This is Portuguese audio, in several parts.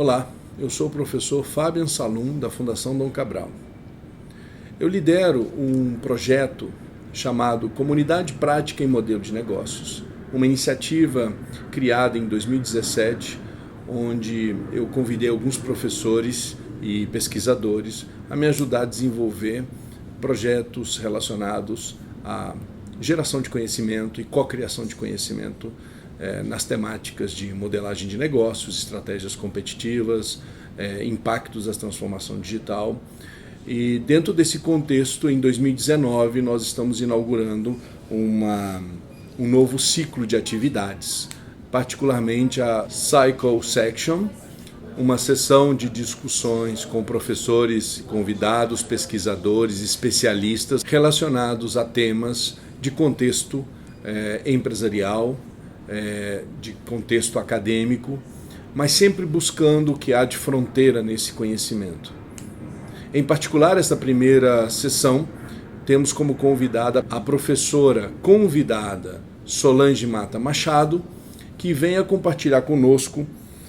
Olá, eu sou o professor Fabian Salum, da Fundação Dom Cabral. Eu lidero um projeto chamado Comunidade Prática em Modelo de Negócios, uma iniciativa criada em 2017, onde eu convidei alguns professores e pesquisadores a me ajudar a desenvolver projetos relacionados à geração de conhecimento e cocriação de conhecimento nas temáticas de modelagem de negócios, estratégias competitivas, impactos da transformação digital. E dentro desse contexto, em 2019, nós estamos inaugurando um novo ciclo de atividades, particularmente a Cycle Section, uma sessão de discussões com professores, convidados, pesquisadores, especialistas relacionados a temas de contexto empresarial, de contexto acadêmico, mas sempre buscando o que há de fronteira nesse conhecimento. Em particular, esta primeira sessão, temos como convidada a professora convidada Solange Mata Machado, que venha compartilhar conosco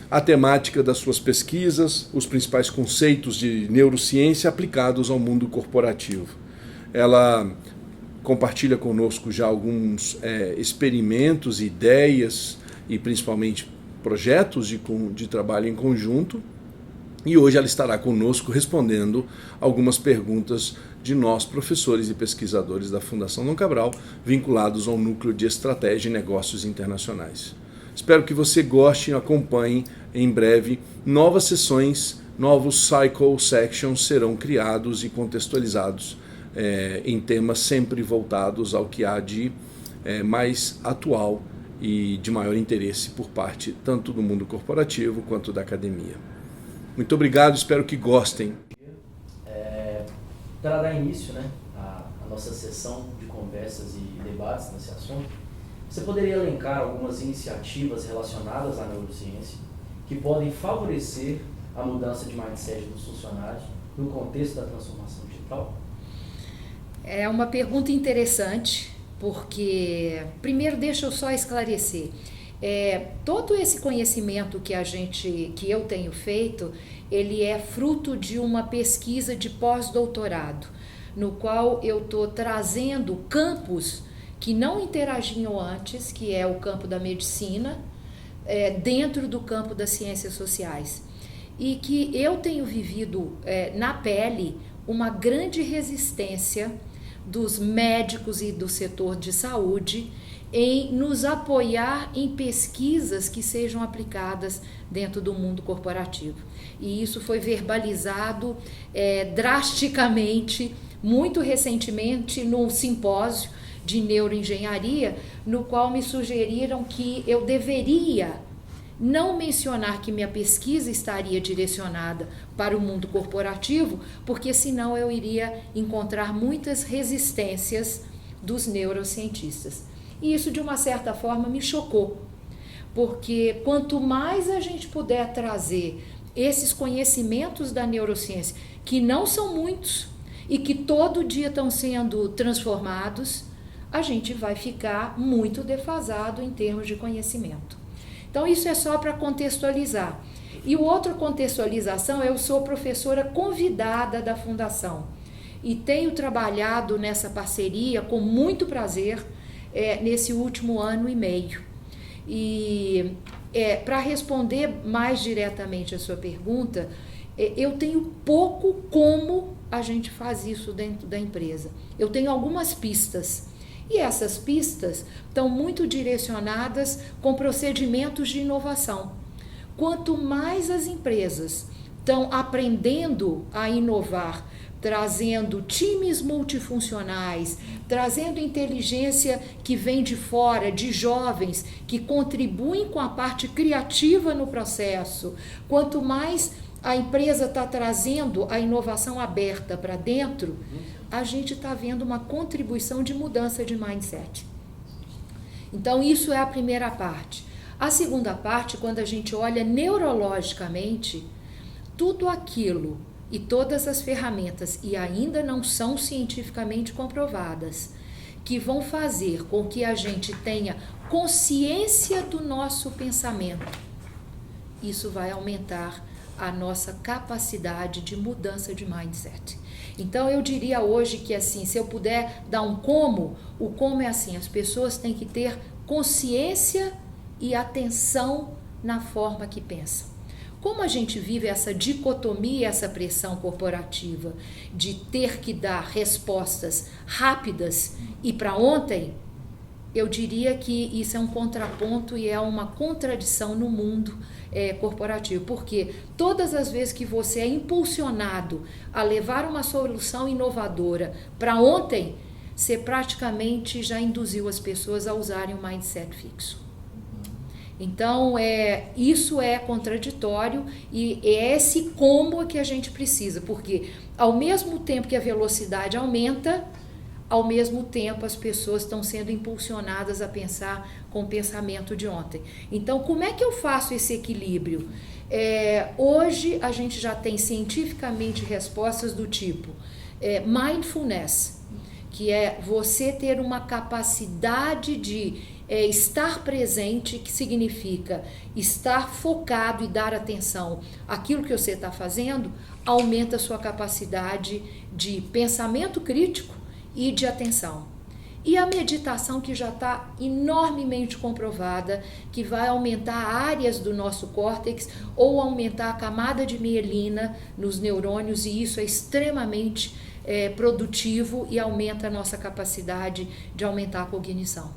a temática das suas pesquisas, os principais conceitos de neurociência aplicados ao mundo corporativo. Ela compartilha conosco já alguns experimentos, ideias e principalmente projetos de trabalho em conjunto. E hoje ela estará conosco respondendo algumas perguntas de nós, professores e pesquisadores da Fundação Dom Cabral, vinculados ao Núcleo de Estratégia e Negócios Internacionais. Espero que você goste e acompanhe em breve novas sessões, novos Cycle Sections serão criados e contextualizados em temas sempre voltados ao que há de mais atual e de maior interesse por parte tanto do mundo corporativo quanto da academia. Muito obrigado, espero que gostem. Para dar início à nossa sessão de conversas e debates nesse assunto, você poderia elencar algumas iniciativas relacionadas à neurociência que podem favorecer a mudança de mindset dos funcionários no contexto da transformação digital? É uma pergunta interessante, porque, primeiro, deixa eu só esclarecer. Todo esse conhecimento que eu tenho feito, ele é fruto de uma pesquisa de pós-doutorado, no qual eu estou trazendo campos que não interagiam antes, que é o campo da medicina, dentro do campo das ciências sociais. E que eu tenho vivido na pele uma grande resistência dos médicos e do setor de saúde em nos apoiar em pesquisas que sejam aplicadas dentro do mundo corporativo. E isso foi verbalizado drasticamente, muito recentemente, num simpósio de neuroengenharia, no qual me sugeriram que eu deveria não mencionar que minha pesquisa estaria direcionada para o mundo corporativo, porque senão eu iria encontrar muitas resistências dos neurocientistas. E isso, de uma certa forma, me chocou, porque quanto mais a gente puder trazer esses conhecimentos da neurociência, que não são muitos e que todo dia estão sendo transformados, a gente vai ficar muito defasado em termos de conhecimento. Então, isso é só para contextualizar. E outra contextualização, eu sou professora convidada da Fundação e tenho trabalhado nessa parceria com muito prazer nesse último ano e meio. E para responder mais diretamente a sua pergunta, eu tenho pouco como a gente faz isso dentro da empresa. Eu tenho algumas pistas. E essas pistas estão muito direcionadas com procedimentos de inovação. Quanto mais as empresas estão aprendendo a inovar, trazendo times multifuncionais, trazendo inteligência que vem de fora, de jovens, que contribuem com a parte criativa no processo, quanto mais a empresa está trazendo a inovação aberta para dentro, a gente está vendo uma contribuição de mudança de mindset. Então, isso é a primeira parte. A segunda parte, quando a gente olha neurologicamente, tudo aquilo e todas as ferramentas, e ainda não são cientificamente comprovadas, que vão fazer com que a gente tenha consciência do nosso pensamento, isso vai aumentar a nossa capacidade de mudança de mindset. Então eu diria hoje que assim, se eu puder dar um como, o como é assim, as pessoas têm que ter consciência e atenção na forma que pensam. Como a gente vive essa dicotomia, essa pressão corporativa de ter que dar respostas rápidas e para ontem, eu diria que isso é um contraponto e é uma contradição no mundo corporativo, porque todas as vezes que você é impulsionado a levar uma solução inovadora para ontem, você praticamente já induziu as pessoas a usarem um mindset fixo. Então, isso é contraditório e é esse combo que a gente precisa, porque ao mesmo tempo que a velocidade aumenta, ao mesmo tempo as pessoas estão sendo impulsionadas a pensar com o pensamento de ontem. Então, como é que eu faço esse equilíbrio? Hoje a gente já tem cientificamente respostas do tipo mindfulness, que é você ter uma capacidade de estar presente, que significa estar focado e dar atenção àquilo que você está fazendo, aumenta a sua capacidade de pensamento crítico e de atenção. E a meditação, que já está enormemente comprovada, que vai aumentar áreas do nosso córtex ou aumentar a camada de mielina nos neurônios, e isso é extremamente produtivo e aumenta a nossa capacidade de aumentar a cognição.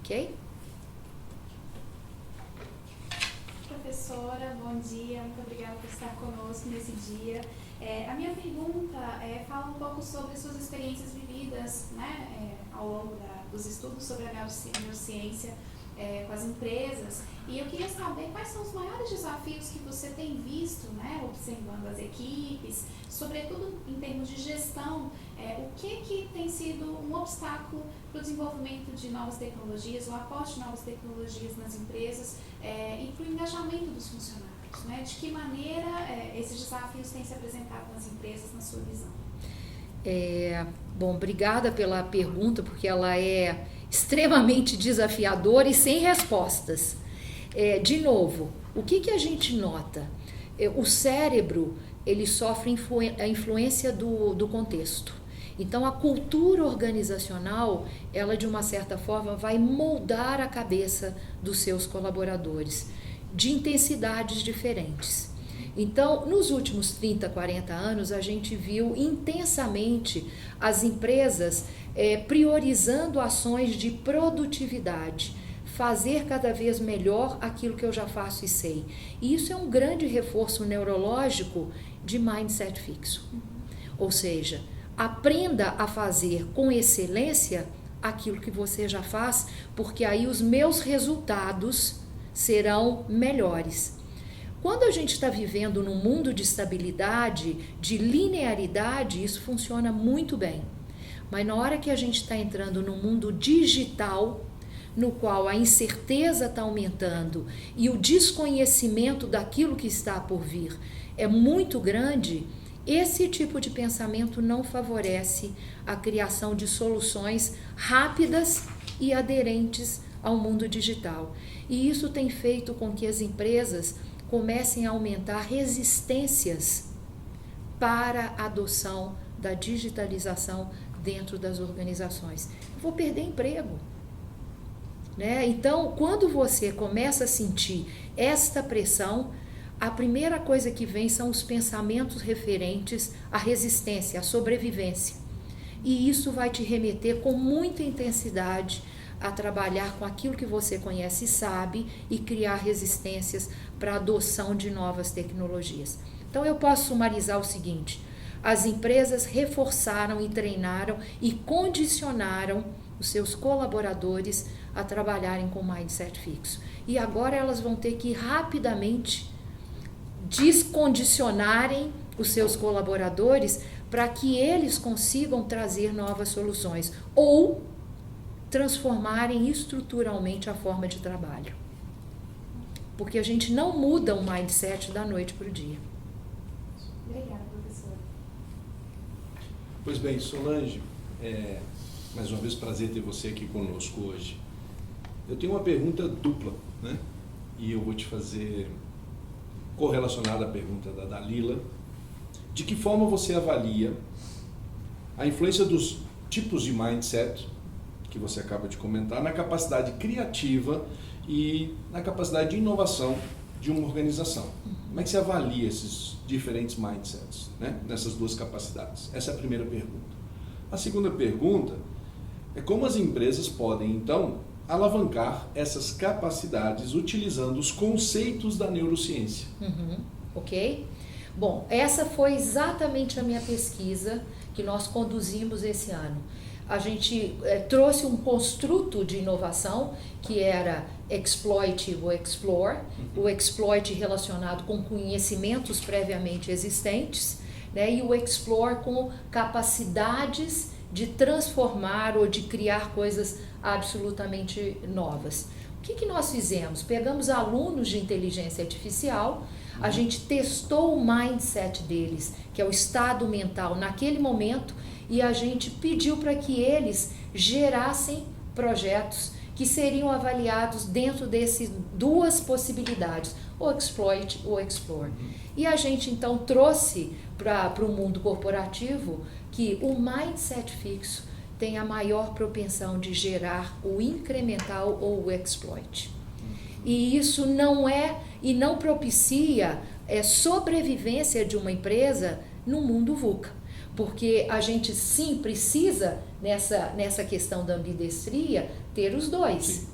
Ok? Professora, bom dia, muito obrigada por estar conosco nesse dia. A minha pergunta fala um pouco sobre suas experiências vividas, né, ao longo dos estudos sobre a neurociência com as empresas, e eu queria saber quais são os maiores desafios que você tem visto, né, observando as equipes, sobretudo em termos de gestão, o que tem sido um obstáculo para o desenvolvimento de novas tecnologias, o aporte de novas tecnologias nas empresas e para o engajamento dos funcionários, né? De que maneira esses desafios têm se apresentado nas empresas, na sua visão? Bom, obrigada pela pergunta, porque ela é extremamente desafiadora e sem respostas. De novo, o que a gente nota? O cérebro, ele sofre a influência do contexto. Então, a cultura organizacional, ela de uma certa forma vai moldar a cabeça dos seus colaboradores de intensidades diferentes. Então, nos últimos 30, 40 anos, a gente viu intensamente as empresas priorizando ações de produtividade, fazer cada vez melhor aquilo que eu já faço e sei. E isso é um grande reforço neurológico de mindset fixo. Ou seja, aprenda a fazer com excelência aquilo que você já faz, porque aí os meus resultados serão melhores. Quando a gente está vivendo num mundo de estabilidade, de linearidade, isso funciona muito bem. Mas na hora que a gente está entrando no mundo digital, no qual a incerteza está aumentando e o desconhecimento daquilo que está por vir é muito grande, esse tipo de pensamento não favorece a criação de soluções rápidas e aderentes ao mundo digital. E isso tem feito com que as empresas comecem a aumentar resistências para a adoção da digitalização dentro das organizações. Eu vou perder emprego, né? Então, quando você começa a sentir esta pressão, a primeira coisa que vem são os pensamentos referentes à resistência, à sobrevivência. E isso vai te remeter com muita intensidade a trabalhar com aquilo que você conhece e sabe e criar resistências para a adoção de novas tecnologias. Então, eu posso sumarizar o seguinte: as empresas reforçaram e treinaram e condicionaram os seus colaboradores a trabalharem com mindset fixo. E agora elas vão ter que rapidamente descondicionarem os seus colaboradores para que eles consigam trazer novas soluções ou transformarem estruturalmente a forma de trabalho. Porque a gente não muda o mindset da noite para o dia. Obrigada, professora. Pois bem, Solange, mais uma vez prazer ter você aqui conosco hoje. Eu tenho uma pergunta dupla, né? E eu vou te fazer correlacionada à pergunta da Dalila, de que forma você avalia a influência dos tipos de mindset que você acaba de comentar na capacidade criativa e na capacidade de inovação de uma organização? Como é que você avalia esses diferentes mindsets, né, nessas duas capacidades? Essa é a primeira pergunta. A segunda pergunta é como as empresas podem, então, alavancar essas capacidades utilizando os conceitos da neurociência. Ok? Bom, essa foi exatamente a minha pesquisa que nós conduzimos esse ano. A gente trouxe um construto de inovação que era exploit ou explore, o exploit relacionado com conhecimentos previamente existentes, né, e o explore com capacidades de transformar ou de criar coisas absolutamente novas. O que nós fizemos? Pegamos alunos de inteligência artificial, a gente testou o mindset deles, que é o estado mental naquele momento, e a gente pediu para que eles gerassem projetos que seriam avaliados dentro dessas duas possibilidades, o exploit ou explore. E a gente então trouxe para o mundo corporativo que o mindset fixo tem a maior propensão de gerar o incremental ou o exploit. E isso não não propicia sobrevivência de uma empresa no mundo VUCA. Porque a gente sim precisa, nessa questão da ambidestria, ter os dois. Sim.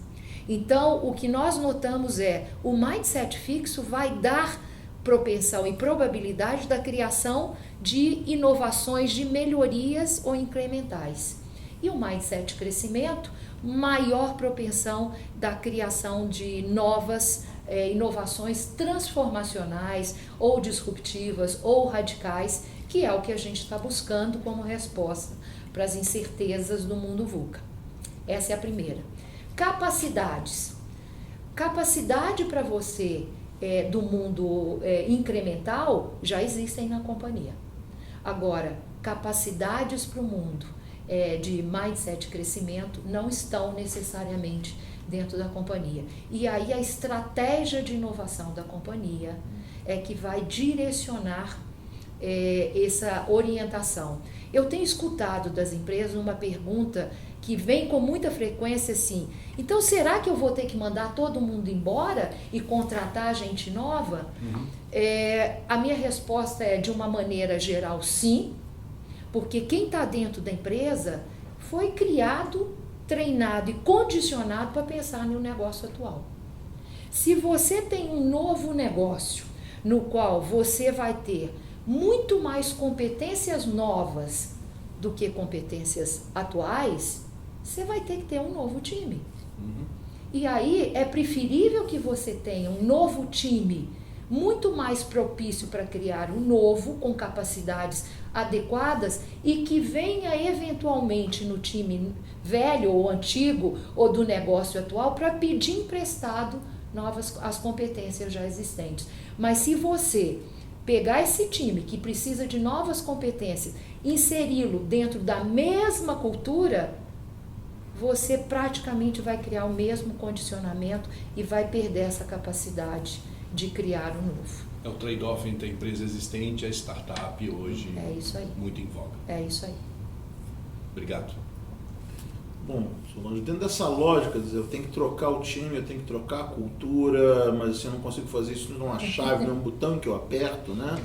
Então, o que nós notamos o mindset fixo vai dar propensão e probabilidade da criação de inovações, de melhorias ou incrementais. E o mindset crescimento, maior propensão da criação de novas inovações transformacionais ou disruptivas ou radicais, que é o que a gente está buscando como resposta para as incertezas do mundo VUCA. Essa é a primeira. Capacidades. Capacidade para você do mundo incremental já existem na companhia. Agora, capacidades para o mundo de mindset crescimento não estão necessariamente dentro da companhia. E aí a estratégia de inovação da companhia é que vai direcionar essa orientação. Eu tenho escutado das empresas uma pergunta que vem com muita frequência assim: então será que eu vou ter que mandar todo mundo embora e contratar gente nova? A minha resposta é, de uma maneira geral, sim, porque quem está dentro da empresa foi criado, treinado e condicionado para pensar no negócio atual. Se você tem um novo negócio no qual você vai ter muito mais competências novas do que competências atuais, você vai ter que ter um novo time. E aí é preferível que você tenha um novo time muito mais propício para criar um novo, com capacidades adequadas, e que venha eventualmente no time velho ou antigo ou do negócio atual para pedir emprestado as competências já existentes. Mas se você pegar esse time que precisa de novas competências, inseri-lo dentro da mesma cultura, você praticamente vai criar o mesmo condicionamento e vai perder essa capacidade de criar o novo. É o trade-off entre a empresa existente e a startup hoje. É isso aí. Muito em voga. É isso aí. Obrigado. Bom, Solange, dentro dessa lógica, quer dizer, eu tenho que trocar o time, eu tenho que trocar a cultura, mas eu não consigo fazer isso numa chave, num botão que eu aperto, né?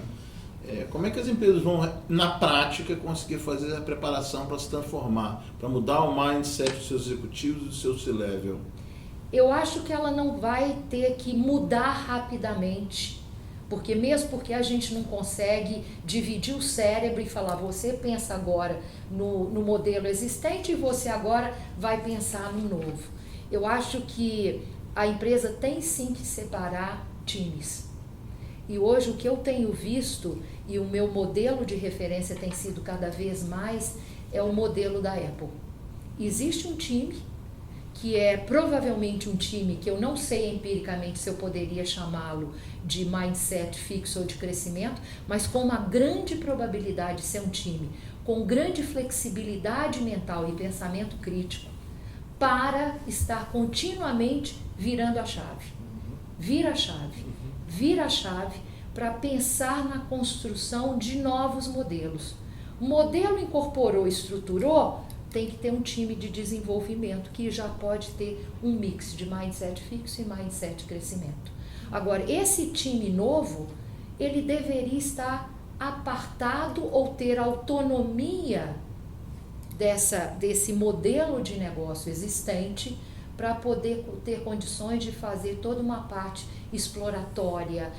Como é que as empresas vão, na prática, conseguir fazer a preparação para se transformar, para mudar o mindset dos seus executivos e do seu C-level? Eu acho que ela não vai ter que mudar rapidamente, porque a gente não consegue dividir o cérebro e falar, você pensa agora no modelo existente e você agora vai pensar no novo. Eu acho que a empresa tem sim que separar times. E hoje o que eu tenho visto, e o meu modelo de referência tem sido cada vez mais, é o modelo da Apple. Existe um time que é provavelmente um time que eu não sei empiricamente se eu poderia chamá-lo de mindset fixo ou de crescimento, mas com uma grande probabilidade de ser um time com grande flexibilidade mental e pensamento crítico para estar continuamente virando a chave. Vira a chave, para pensar na construção de novos modelos. O modelo incorporou, estruturou, tem que ter um time de desenvolvimento que já pode ter um mix de mindset fixo e mindset crescimento. Agora, esse time novo, ele deveria estar apartado ou ter autonomia desse modelo de negócio existente para poder ter condições de fazer toda uma parte exploratória,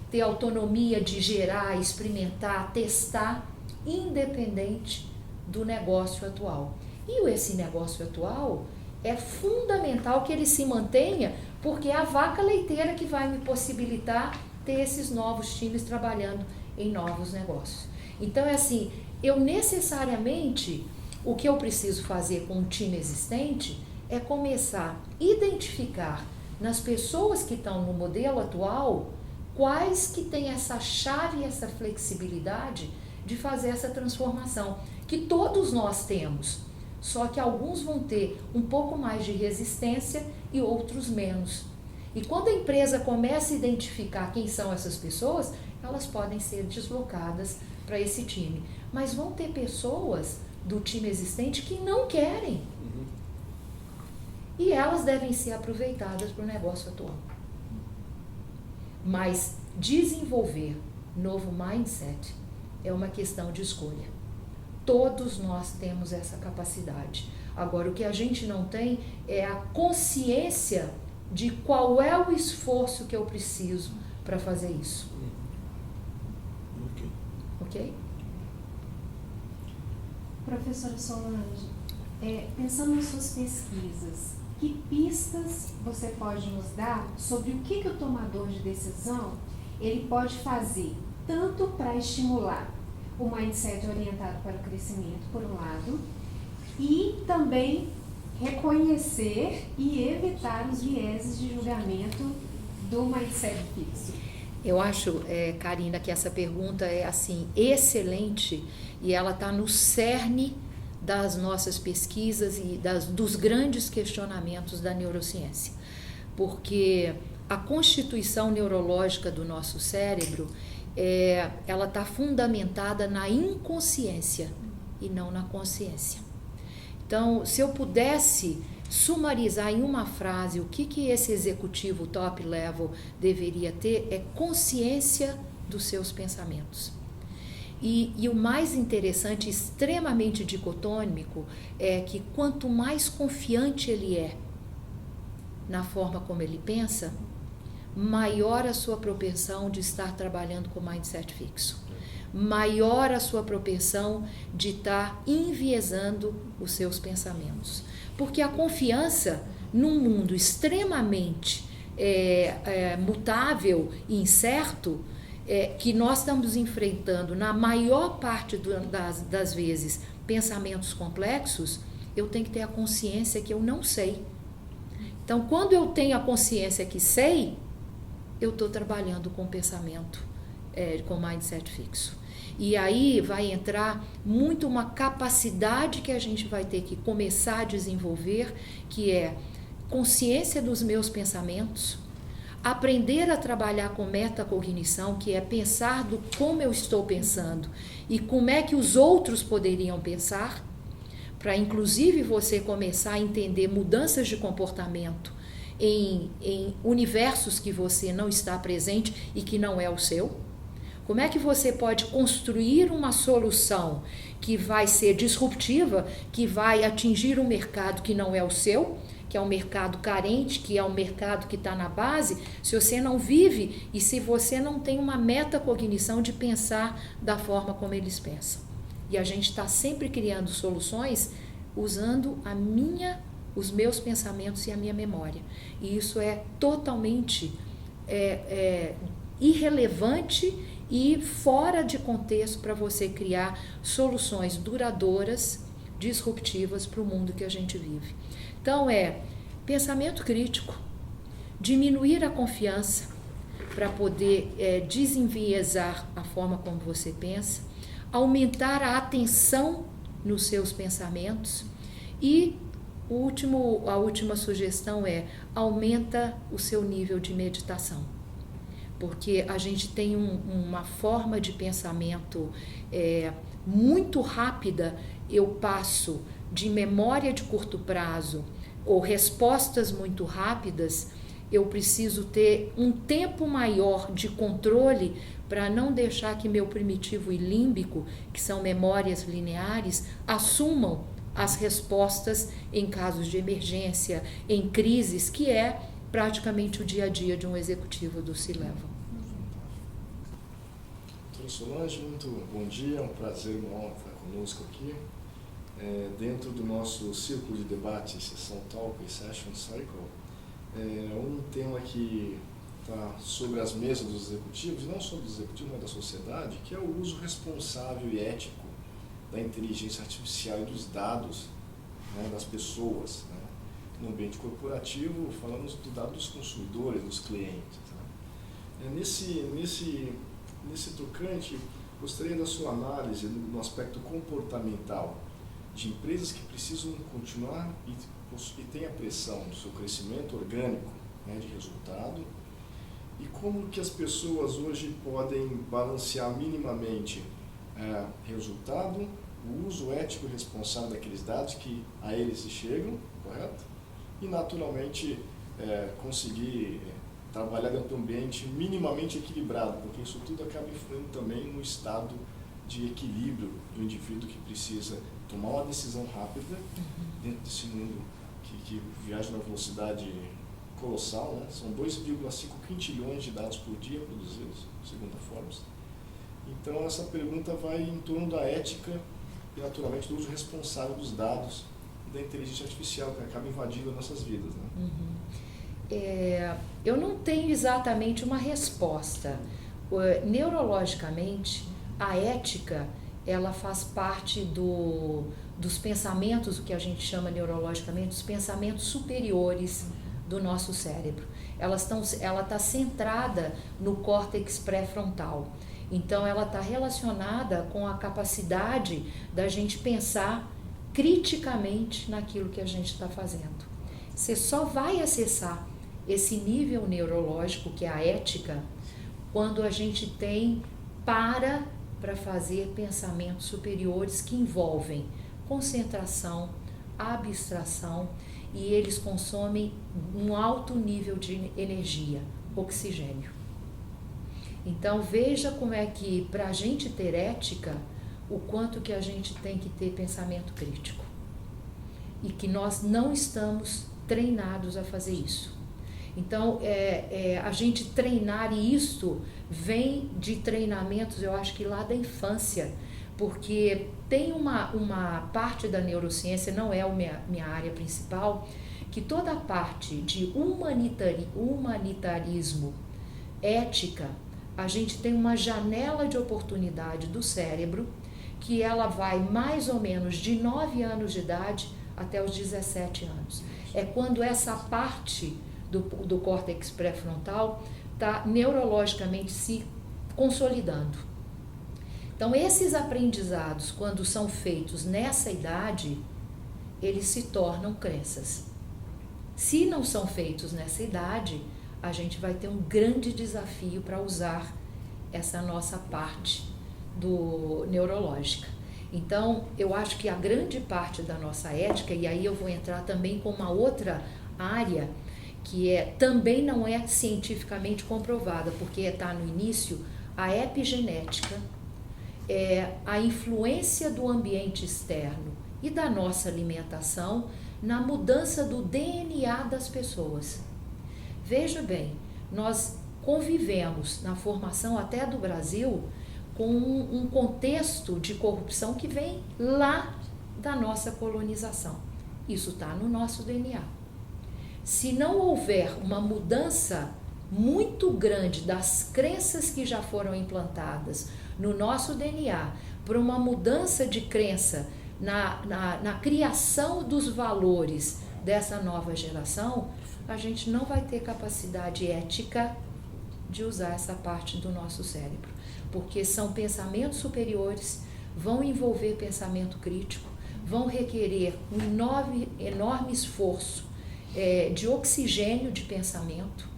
ter autonomia de gerar, experimentar, testar, independente do negócio atual. E esse negócio atual é fundamental que ele se mantenha, porque é a vaca leiteira que vai me possibilitar ter esses novos times trabalhando em novos negócios. Então é assim, eu necessariamente, o que eu preciso fazer com o time existente é começar a identificar nas pessoas que estão no modelo atual, quais que têm essa chave e essa flexibilidade de fazer essa transformação, que todos nós temos, só que alguns vão ter um pouco mais de resistência e outros menos. E quando a empresa começa a identificar quem são essas pessoas, elas podem ser deslocadas para esse time. Mas vão ter pessoas do time existente que não querem. E elas devem ser aproveitadas para o negócio atual. Mas desenvolver novo mindset é uma questão de escolha. Todos nós temos essa capacidade. Agora, o que a gente não tem é a consciência de qual é o esforço que eu preciso para fazer isso. Ok? Professora Solange, pensando nas suas pesquisas, que pistas você pode nos dar sobre o que o tomador de decisão ele pode fazer, tanto para estimular o mindset orientado para o crescimento, por um lado, e também reconhecer e evitar os vieses de julgamento do mindset fixo? Eu acho, Karina, que essa pergunta é assim excelente e ela está no cerne das nossas pesquisas e dos grandes questionamentos da neurociência. Porque a constituição neurológica do nosso cérebro, ela está fundamentada na inconsciência e não na consciência. Então, se eu pudesse sumarizar em uma frase o que esse executivo top level deveria ter, é consciência dos seus pensamentos. E o mais interessante, extremamente dicotômico, é que quanto mais confiante ele é na forma como ele pensa, maior a sua propensão de estar trabalhando com mindset fixo. Maior a sua propensão de estar enviesando os seus pensamentos. Porque a confiança num mundo extremamente mutável e incerto, que nós estamos enfrentando na maior parte das vezes pensamentos complexos, eu tenho que ter a consciência que eu não sei. Então, quando eu tenho a consciência que sei, eu estou trabalhando com pensamento, com mindset fixo. E aí vai entrar muito uma capacidade que a gente vai ter que começar a desenvolver, que é consciência dos meus pensamentos, aprender a trabalhar com metacognição, que é pensar do como eu estou pensando e como é que os outros poderiam pensar, para inclusive você começar a entender mudanças de comportamento em universos que você não está presente e que não é o seu. Como é que você pode construir uma solução que vai ser disruptiva, que vai atingir um mercado que não é o seu, que é um mercado carente, que é um mercado que está na base, se você não vive e se você não tem uma metacognição de pensar da forma como eles pensam. E a gente está sempre criando soluções usando os meus pensamentos e a minha memória. E isso é totalmente irrelevante e fora de contexto para você criar soluções duradouras, disruptivas para o mundo que a gente vive. Então pensamento crítico, diminuir a confiança para poder desenviesar a forma como você pensa, aumentar a atenção nos seus pensamentos e a última sugestão aumenta o seu nível de meditação. porque a gente tem uma forma de pensamento muito rápida. Eu passo de memória de curto prazo ou respostas muito rápidas. Eu preciso ter um tempo maior de controle para não deixar que meu primitivo e límbico, que são memórias lineares, assumam as respostas em casos de emergência, em crises, que é praticamente o dia a dia de um executivo do C-Level. Doutora Solange, muito bom dia, é um prazer, uma honra estar conosco aqui. Dentro do nosso círculo de debate, sessão Talk e Session Cycle, um tema que está sobre as mesas dos executivos, e não só dos executivos, mas da sociedade, que é o uso responsável e ético da inteligência artificial e dos dados, né, das pessoas, né? No ambiente corporativo, falamos do dado dos consumidores, dos clientes. Né? Nesse tocante, gostaria da sua análise no aspecto comportamental de empresas que precisam continuar e têm a pressão do seu crescimento orgânico, né, de resultado, e como que as pessoas hoje podem balancear minimamente resultado, o uso ético e responsável daqueles dados que a eles se chegam, correto? E naturalmente conseguir trabalhar dentro de um ambiente minimamente equilibrado, porque isso tudo acaba influindo também no estado de equilíbrio do indivíduo que precisa tomar uma decisão rápida dentro desse mundo que viaja na velocidade colossal, né? São 2,5 quintilhões de dados por dia produzidos, segundo a Forbes. Então essa pergunta vai em torno da ética e naturalmente do uso responsável dos dados e da inteligência artificial que acaba invadindo as nossas vidas, né? Eu não tenho exatamente uma resposta. Neurologicamente, a ética, ela faz parte dos pensamentos, o que a gente chama neurologicamente, dos pensamentos superiores do nosso cérebro. Ela está centrada no córtex pré-frontal. Então, ela está relacionada com a capacidade da gente pensar criticamente naquilo que a gente está fazendo. Você só vai acessar esse nível neurológico, que é a ética, quando a gente tem para fazer pensamentos superiores que envolvem concentração, abstração, e eles consomem um alto nível de energia, oxigênio. Então veja como é que, para a gente ter ética, o quanto que a gente tem que ter pensamento crítico. E que nós não estamos treinados a fazer isso. Então, a gente treinar, e isto vem de treinamentos, eu acho que lá da infância, porque tem uma parte da neurociência, não é a minha área principal, que toda a parte de humanitarismo, ética, a gente tem uma janela de oportunidade do cérebro, que ela vai mais ou menos de 9 anos de idade até os 17 anos. É quando essa parte do córtex pré-frontal está neurologicamente se consolidando. Então, esses aprendizados, quando são feitos nessa idade, eles se tornam crenças. Se não são feitos nessa idade, a gente vai ter um grande desafio para usar essa nossa parte neurológica. Então, eu acho que a grande parte da nossa ética, e aí eu vou entrar também com uma outra área, que também não é cientificamente comprovada, porque está no início, a epigenética, a influência do ambiente externo e da nossa alimentação na mudança do DNA das pessoas. Veja bem, nós convivemos na formação até do Brasil com um contexto de corrupção que vem lá da nossa colonização. Isso está no nosso DNA. Se não houver uma mudança muito grande das crenças que já foram implantadas no nosso DNA, para uma mudança de crença na criação dos valores dessa nova geração, a gente não vai ter capacidade ética de usar essa parte do nosso cérebro, porque são pensamentos superiores, vão envolver pensamento crítico, vão requerer um enorme esforço de oxigênio de pensamento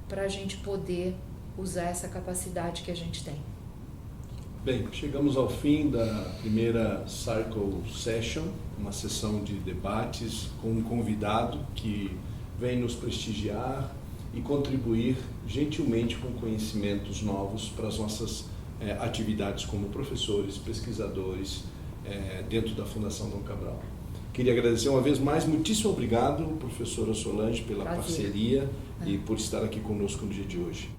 para a gente poder usar essa capacidade que a gente tem. Bem, chegamos ao fim da primeira Circle Session, uma sessão de debates com um convidado que vem nos prestigiar e contribuir gentilmente com conhecimentos novos para as nossas atividades como professores, pesquisadores dentro da Fundação Dom Cabral. Queria agradecer uma vez mais, muitíssimo obrigado, professora Solange, pela parceria e por estar aqui conosco no dia de hoje.